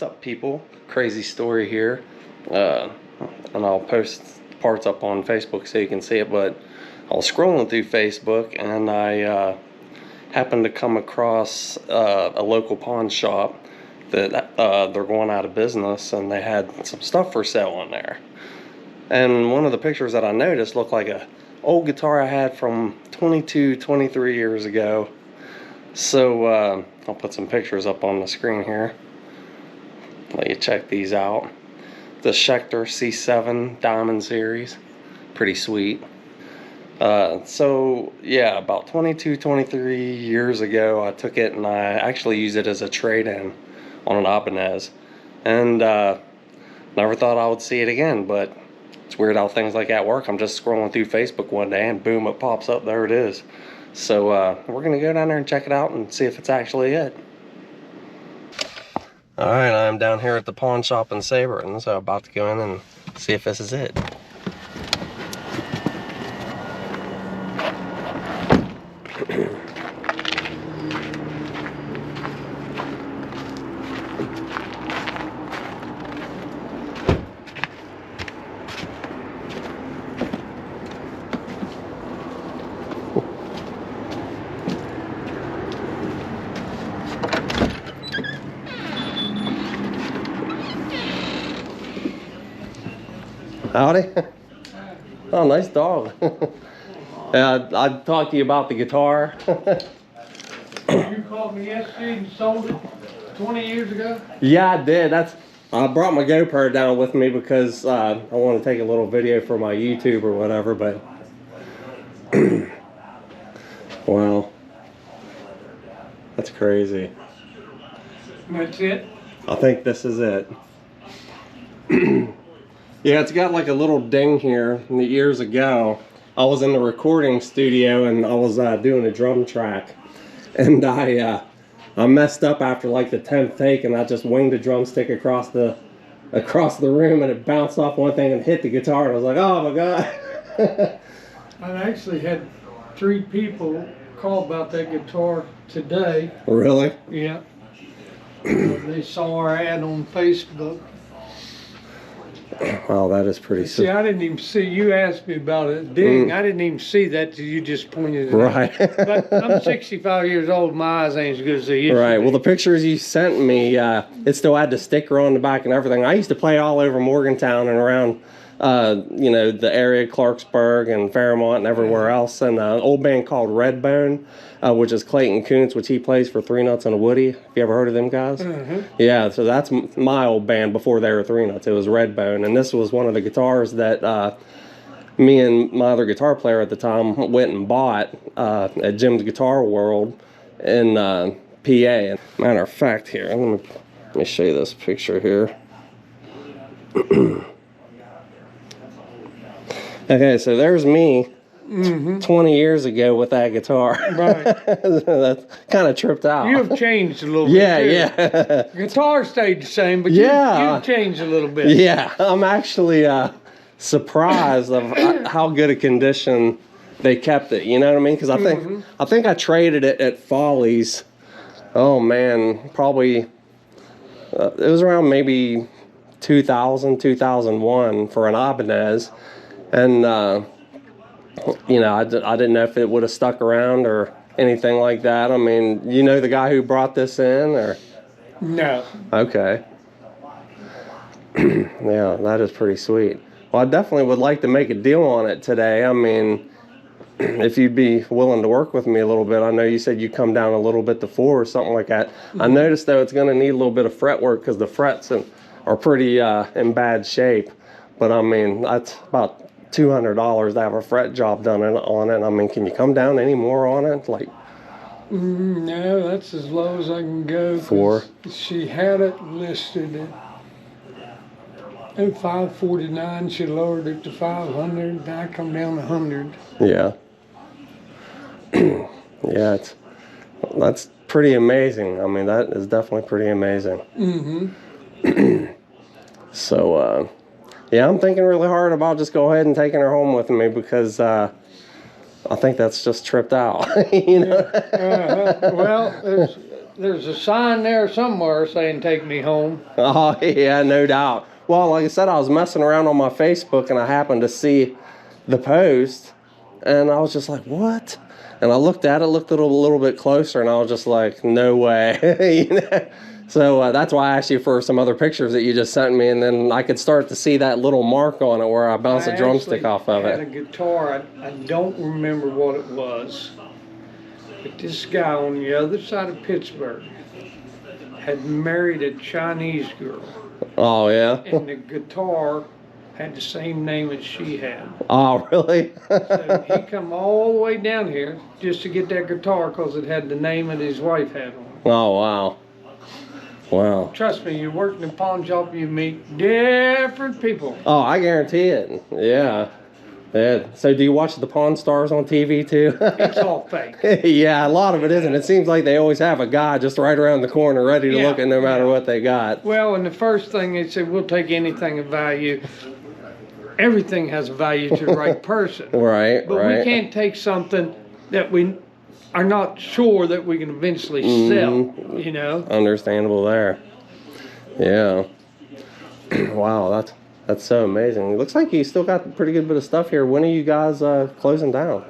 What's up, people? Crazy story here. And I'll post parts up on Facebook so you can see it, but I was scrolling through Facebook and I happened to come across a local pawn shop that they're going out of business, and they had some stuff for sale on there. And one of the pictures that I noticed looked like a old guitar I had from 23 years ago. So I'll put some pictures up on the screen here. Let you check these out. The Schecter C7 Diamond Series. Pretty sweet. So yeah, about 23 years ago, I took it and I actually used it as a trade-in on an Ibanez. And never thought I would see it again, but it's weird how things like that work. I'm just scrolling through Facebook one day and boom, it pops up. There it is. So we're going to go down there and check it out and see if it's actually it. Alright, I'm down here at the pawn shop in Saberton, so I'm about to go in and see if this is it. Howdy. Oh, nice dog. I talked to you about the guitar. You called me yesterday and sold it 20 years ago? Yeah, I did. I brought my GoPro down with me because I want to take a little video for my YouTube or whatever, but wow, that's crazy. That's it? I think this is it. Yeah, it's got like a little ding here. Years ago, I was in the recording studio and I was doing a drum track, and I messed up after like the 10th take, and I just winged a drumstick across the room, and it bounced off one thing and hit the guitar, and I was like, oh my god. I actually had 3 people call about that guitar today. Really? Yeah. They saw our ad on Facebook. Wow, that is pretty See, I didn't even see, you asked me about it. Ding, I didn't even see that till you just pointed it out. Right. But I'm 65 years old, my eyes ain't as good as they used to Right. be. Well, the pictures you sent me, it still had the sticker on the back and everything. I used to play all over Morgantown and around, you know, the area, Clarksburg and Fairmont and everywhere else. And an old band called Redbone, which is Clayton Kuntz, which he plays for Three Nuts and a Woody. Have you ever heard of them guys? Yeah, so that's my old band before they were Three Nuts. It was Redbone. And this was one of the guitars that me and my other guitar player at the time went and bought at Jim's Guitar World in PA. Matter of fact, here, let me show you this picture here. Okay, so there's me 20 years ago with that guitar. Right. That's kind of tripped out. You've changed a little bit. Yeah. Guitar stayed the same, but you've changed a little bit. Yeah, I'm actually surprised of how good a condition they kept it. You know what I mean? Because I think I traded it at Follies. Oh man, probably it was around maybe 2000, 2001 for an Ibanez, and you know, I didn't know if it would have stuck around or anything like that. I mean, you know the guy who brought this in, or? No. Okay. Yeah, that is pretty sweet. Well, I definitely would like to make a deal on it today. I mean, if you'd be willing to work with me a little bit. I know you said you come down a little bit to 4 or something like that. I noticed, though, it's going to need a little bit of fret work because the frets are pretty in bad shape. But, I mean, that's about $200 to have a fret job done on it. I mean, can you come down any more on it? Like, no, that's as low as I can go. 4? She had it listed at 549. She lowered it to 500. Then I come down to 100. Yeah. Yeah, that's pretty amazing. I mean, that is definitely pretty amazing. So, yeah, I'm thinking really hard about just go ahead and taking her home with me because I think that's just tripped out. You know. Well, there's a sign there somewhere saying "Take me home." Oh, yeah, no doubt. Well, like I said, I was messing around on my Facebook and I happened to see the post and I was just like, what? And I looked at it, looked at it a little bit closer, and I was just like, no way. You know? So that's why I asked you for some other pictures that you just sent me, and then I could start to see that little mark on it where I bounced a drumstick off of I had it. a guitar. I don't remember what it was, but this guy on the other side of Pittsburgh had married a Chinese girl, Oh, yeah? and the guitar had the same name as she had. Oh, really? So he come all the way down here just to get that guitar because it had the name that his wife had on it. Oh, wow. Wow. Trust me, you work in a pawn shop, you meet different people. Oh, I guarantee it. Yeah. Yeah. So do you watch the Pawn Stars on TV too? It's all fake. Yeah, a lot of it isn't. It seems like they always have a guy just right around the corner ready to Yeah, look at no matter yeah. what they got. Well, and the first thing they said, we'll take anything of value. Everything has a value to the right person. Right, But right. we can't take something that we are not sure that we can eventually sell, you know? Understandable there. Yeah. Wow, that's so amazing. It looks like you still got a pretty good bit of stuff here. When are you guys closing down?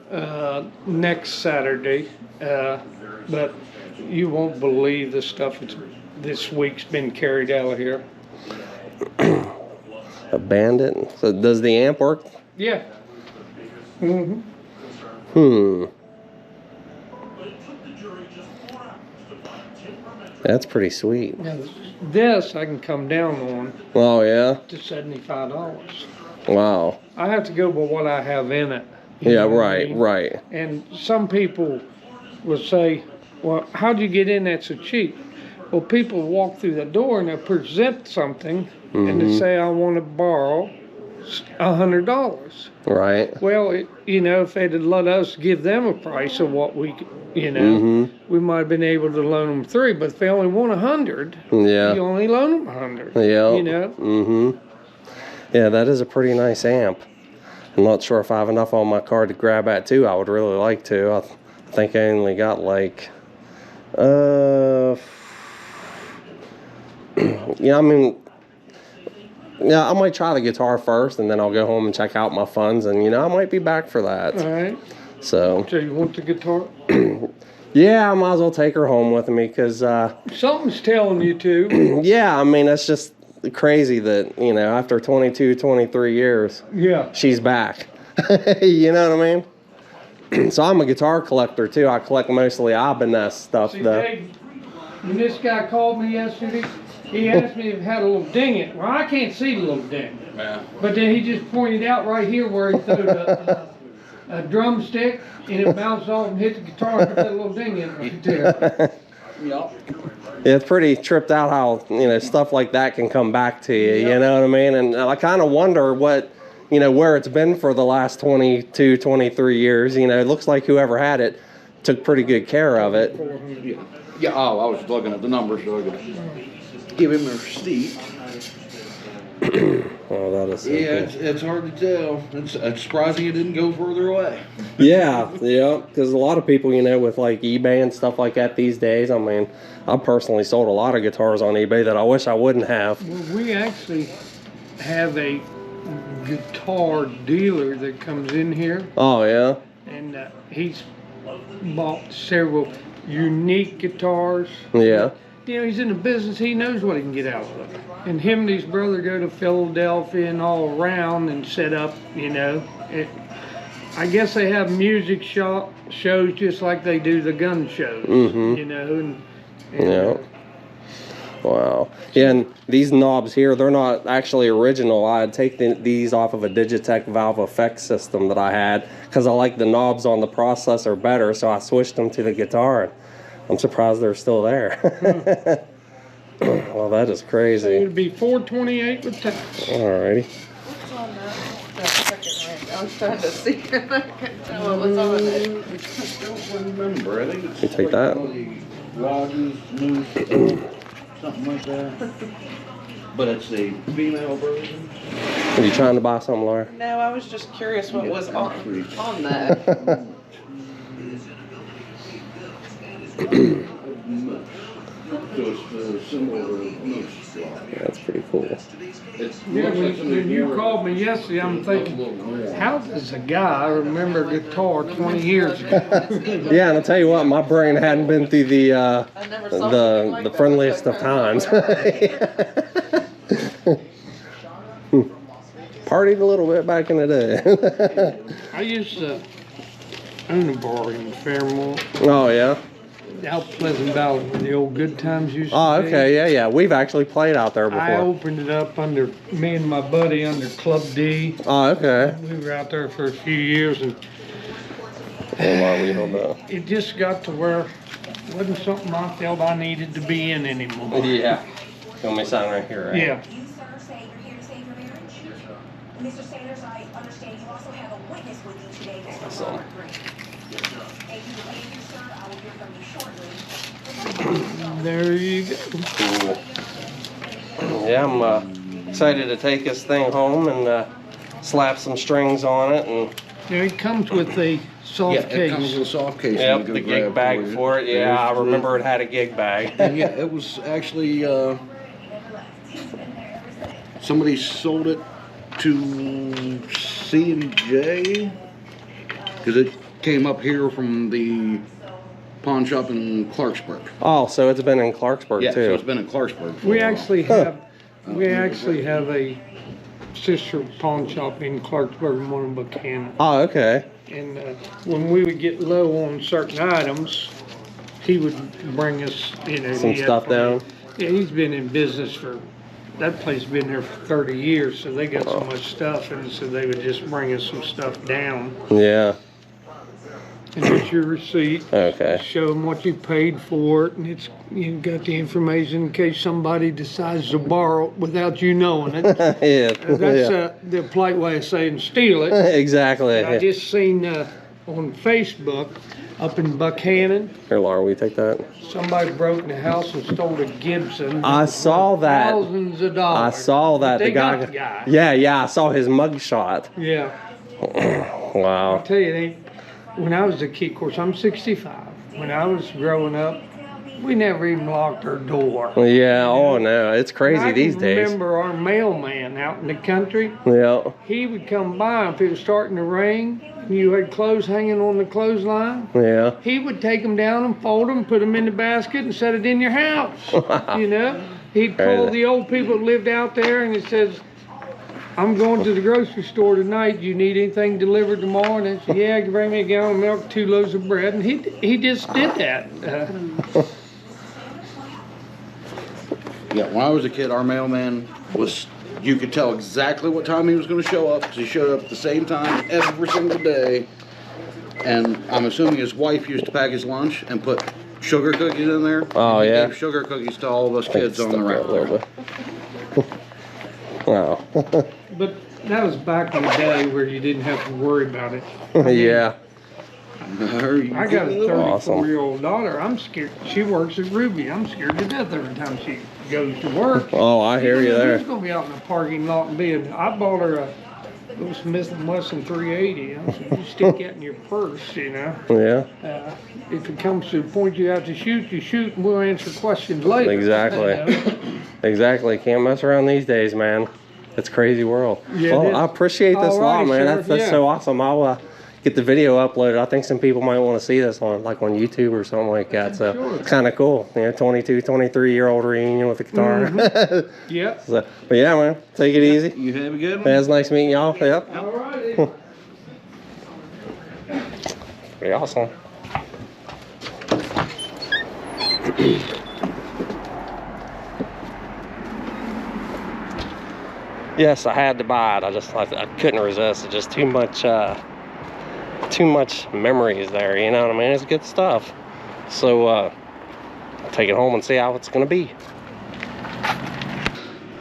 Next Saturday. But you won't believe the stuff that's this week's been carried out of here. A Bandit. So does the amp work? Yeah. Mm-hmm. Hmm. That's pretty sweet. Now, this I can come down on Oh, yeah? to $75. Wow. I have to go by what I have in it. You Yeah, know what I right, mean? right. And some people will say, well, how'd you get in that so cheap? Well, people walk through the door and they present something and they say, I want to borrow $100. Right. Well, if they'd have let us give them a price of what we, we might have been able to loan them $3. But if they only want 100, Yeah. you only loan them 100. Yeah. You know. Mm-hmm. Yeah, that is a pretty nice amp. I'm not sure if I have enough on my card to grab at too. I would really like to. I think I only got like, yeah, I mean, yeah, I might try the guitar first, and then I'll go home and check out my funds, and I might be back for that. All right. So So you want the guitar? yeah, I might as well take her home with me, because Something's telling you to. yeah, I mean, it's just crazy that after 22, 23 years, Yeah. she's back. You know what I mean? So I'm a guitar collector too. I collect mostly Ibanez stuff See, though. Dave, when this guy called me yesterday, he asked me if it had a little ding in it. Well, I can't see the little ding. Yeah. But then he just pointed out right here where he threw a drumstick and it bounced off and hit the guitar and put that little ding in it right there. Yep. Yeah, it's pretty tripped out how stuff like that can come back to you. You know what I mean? And I kind of wonder what where it's been for the last 22, 23 years. It looks like whoever had it took pretty good care of it. Yeah. Oh, I was looking at the numbers so I could give him a receipt. Oh, that is so Yeah, cool. it's hard to tell. It's surprising it didn't go further away. Yeah, because a lot of people, with like eBay and stuff like that these days. I mean, I personally sold a lot of guitars on eBay that I wish I wouldn't have. Well, we actually have a guitar dealer that comes in here Oh, yeah? and he's bought several unique guitars. Yeah. He's in the business. He knows what he can get out of it. And him and his brother go to Philadelphia and all around and set up, I guess they have music shows just like they do the gun shows, and Yeah. Wow. Yeah, and these knobs here, they're not actually original. I had taken these off of a Digitech Valve Effects system that I had because I like the knobs on the processor better, so I switched them to the guitar. I'm surprised they're still there. Well, that is so crazy. it'd be $428 with tax. Alrighty. What's on that second range? I was trying to see. I couldn't tell what was on it. I don't remember. I think it's You take that. Rogers News, something like that. But it's the female version. Are you trying to buy something, Laura? No, I was just curious what was on that. similar to moose block. That's pretty cool. It Yeah, looks like when somebody you wore it. called me yesterday, I'm It's a thinking, little warm. how does a guy remember guitar 20 years ago? Yeah, and I'll tell you what, my brain hadn't been through the I never saw anything like the that. friendliest Like of that. times. Partied a little bit back in the day. I used to own a bar in Fairmont, Oh yeah. out Pleasant Valley, where the old Good Times used to Oh be. okay, yeah, yeah. We've actually played out there I before. opened it up under, me and my buddy under Club D. Oh okay. We were out there for a few years, and Hold on, we hold up. it just got to where it wasn't something I felt I needed to be in anymore. Yeah. You want me to sign right here, right? Yeah. You, sir, say you're here to save your marriage? Mr. Sanders, I understand you also have a witness with you today, Mr. Awesome. Robert Green. Thank you for being here, sir. I will hear from you shortly. There you go. Cool. Yeah, I'm excited to take this thing home and slap some strings on it and There it comes with a soft Yeah, it comes case. with a soft case. yep, you can the grab gig bag for it. Yeah, I remember it had a gig bag. And yeah, it was actually, somebody sold it to C&J, because it came up here from the pawn shop in Clarksburg. Oh, so it's been in Clarksburg Yeah, so too. it's been in Clarksburg. for We a while. actually have a sister pawn shop in Clarksburg, one in Buchanan. Oh, okay. And when we would get low on certain items, he would bring us, Some he had stuff plenty. down. Yeah, he's been in business that place been there for 30 years, so they got so much stuff, and so they would just bring us some stuff down. Yeah. And get your receipt, Okay. show them what you paid for it, and you got the information in case somebody decides to borrow it without you knowing it. Yeah. That's Yeah. the polite way of saying steal it. Exactly. I just seen on Facebook up in Buchanan, Here, Laura, will you take that? somebody broke in the house and stole a Gibson. I saw that. Thousands of dollars. I saw that. They The guy. got the guy. Yeah. I saw his mug shot. Yeah. Wow. I'll tell you, when I was a kid, of course, I'm 65. When I was growing up, we never even locked our door. Yeah. Oh no, it's crazy I these can days. remember our mailman out in the country. Yeah. He would come by if it was starting to rain and you had clothes hanging on the clothesline. Yeah. He would take them down and fold them, put them in the basket, and set it in your house. You know, he'd call Crazy. the old people that lived out there, and he says, "I'm going to the grocery store tonight. Do you need anything delivered tomorrow?" And they said, "Yeah, you can bring me a gallon of milk, 2 loaves of bread." And he just did that. Yeah, when I was a kid, our mailman was, you could tell exactly what time he was going to show up, because he showed up at the same time every single day. And I'm assuming his wife used to pack his lunch and put sugar cookies in there. Oh, And he yeah. gave sugar cookies to all of us I think kids it's on the stuck out a little route. bit. Wow. But that was back in the day where you didn't have to worry about it. Yeah. I got a Awesome. 34-year-old daughter. I'm scared. She works at Ruby. I'm scared to death every time she goes to work. Oh, I hear you Who's there. gonna be out in the parking lot and being? I bought her a little Smith & Wesson 380. I said, you stick that in your purse, you know. Yeah. If it comes to the point you have to shoot, you shoot, and we'll answer questions later. Exactly. You know? Exactly. Can't mess around these days, man. It's a crazy world. Yeah, it Well, is. I appreciate this a lot, Alrighty, man. Sheriff, That's yeah. so awesome. I'll get the video uploaded. I think some people might want to see this on YouTube or something like that. So Sure. it's kind of cool. You know, 22, 23-year-old reunion with a guitar. Mm-hmm. Yep. So, but yeah, man, take it easy. You have a good one? Yeah, it's nice meeting y'all. Yep. All righty. Pretty awesome. Yes, I had to buy it. I couldn't resist. It's just too much memories there. You know what I mean? It's good stuff. So I'll take it home and see how it's gonna be.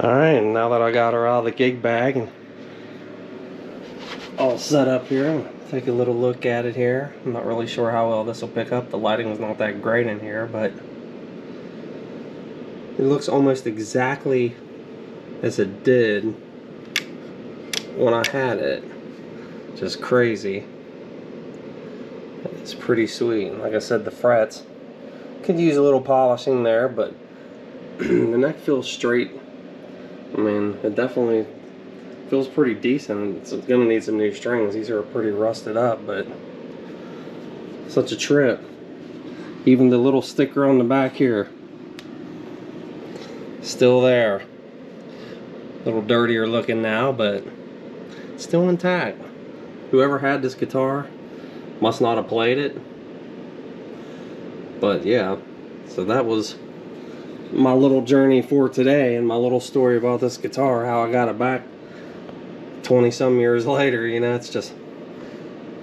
All right, and now that I got her out of the gig bag and all set up here, take a little look at it here. I'm not really sure how well this will pick up. The lighting is not that great in here, but it looks almost exactly as it did when I had it. Just crazy. It's pretty sweet. Like I said, the frets could use a little polishing there, but the neck feels straight. I mean, it definitely feels pretty decent. It's gonna need some new strings. These are pretty rusted up, but such a trip. Even the little sticker on the back here, still there. A little dirtier looking now, but still intact. Whoever had this guitar must not have played it. But yeah, so that was my little journey for today, and my little story about this guitar, how I got it back 20 some years later. You know, it's just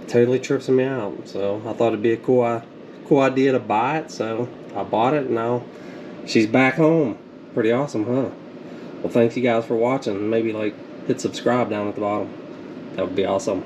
totally trips me out. So I thought it'd be a cool idea to buy it, so I bought it, and now she's back home. Pretty awesome, huh? Well, thanks you guys for watching. Maybe like hit subscribe down at the bottom. That would be awesome.